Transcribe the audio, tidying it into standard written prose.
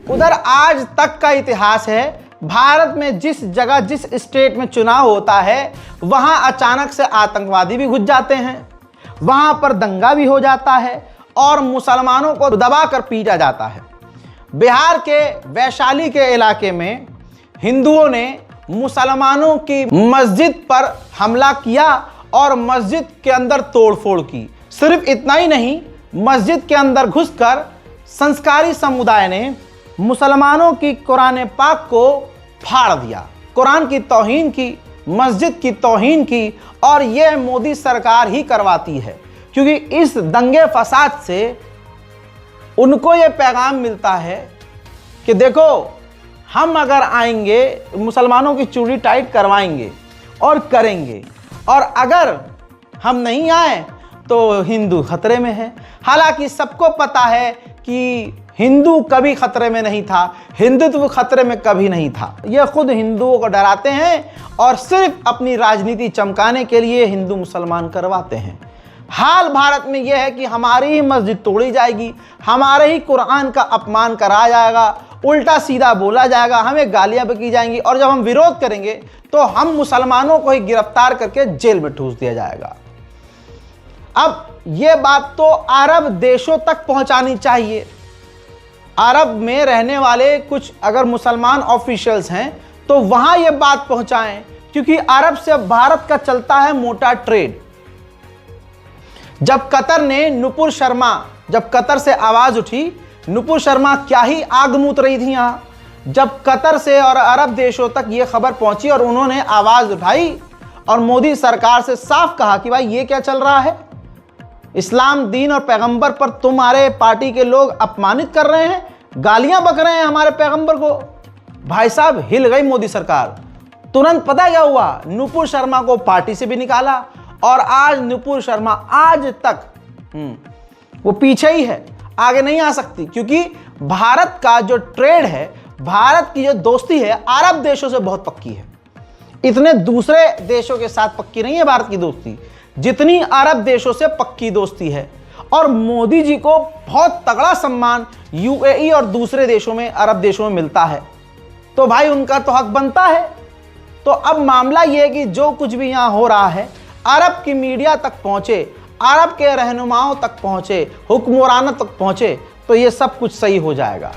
उधर आज तक का इतिहास है, भारत में जिस जगह जिस स्टेट में चुनाव होता है वहां अचानक से आतंकवादी भी घुस जाते हैं, वहां पर दंगा भी हो जाता है और मुसलमानों को दबाकर पीटा जाता है। बिहार के वैशाली के इलाके में हिंदुओं ने मुसलमानों की मस्जिद पर हमला किया और मस्जिद के अंदर तोड़फोड़ की। सिर्फ इतना ही नहीं, मस्जिद के अंदर घुसकर संस्कारी समुदाय ने मुसलमानों की कुरान पाक को फाड़ दिया, कुरान की तौहीन की, मस्जिद की तौहीन की। और यह मोदी सरकार ही करवाती है, क्योंकि इस दंगे फसाद से उनको यह पैगाम मिलता है कि देखो, हम अगर आएंगे मुसलमानों की चूड़ी टाइट करवाएंगे और करेंगे, और अगर हम नहीं आए तो हिंदू खतरे में है। हालांकि सबको पता है कि हिंदू कभी खतरे में नहीं था, हिंदुत्व खतरे में कभी नहीं था। ये खुद हिंदुओं को डराते हैं और सिर्फ अपनी राजनीति चमकाने के लिए हिंदू मुसलमान करवाते हैं। हाल भारत में यह है कि हमारी ही मस्जिद तोड़ी जाएगी, हमारे ही कुरान का अपमान कराया जाएगा, उल्टा सीधा बोला जाएगा, हमें गालियां बकी जाएंगी, और जब हम विरोध करेंगे तो हम मुसलमानों को ही गिरफ्तार करके जेल में ठूस दिया जाएगा। अब यह बात तो अरब देशों तक पहुंचानी चाहिए। अरब में रहने वाले कुछ अगर मुसलमान ऑफिशियल्स हैं तो वहां यह बात पहुंचाएं, क्योंकि अरब से भारत का चलता है मोटा ट्रेड। जब कतर ने नुपुर शर्मा, जब कतर से आवाज उठी, नुपुर शर्मा क्या ही आग मूत रही थी यहां। जब कतर से और अरब देशों तक यह खबर पहुंची और उन्होंने आवाज उठाई और मोदी सरकार से साफ कहा कि भाई ये क्या चल रहा है, इस्लाम दीन और पैगंबर पर तुम्हारे पार्टी के लोग अपमानित कर रहे हैं, गालियां बक रहे हैं हमारे पैगंबर को। भाई साहब, हिल गई मोदी सरकार। तुरंत पता क्या हुआ, नुपुर शर्मा को पार्टी से भी निकाला और आज नुपुर शर्मा आज तक वो पीछे ही है, आगे नहीं आ सकती, क्योंकि भारत का जो ट्रेड है, भारत की जो दोस्ती है अरब देशों से बहुत पक्की है। इतने दूसरे देशों के साथ पक्की नहीं है भारत की दोस्ती जितनी अरब देशों से पक्की दोस्ती है। और मोदी जी को बहुत तगड़ा सम्मान यूएई और दूसरे देशों में, अरब देशों में मिलता है, तो भाई उनका तो हक बनता है। तो अब मामला यह है कि जो कुछ भी यहां हो रहा है अरब की मीडिया तक पहुंचे, अरब के रहनुमाओं तक पहुंचे, हुक्मरानों तक पहुंचे, तो ये सब कुछ सही हो जाएगा।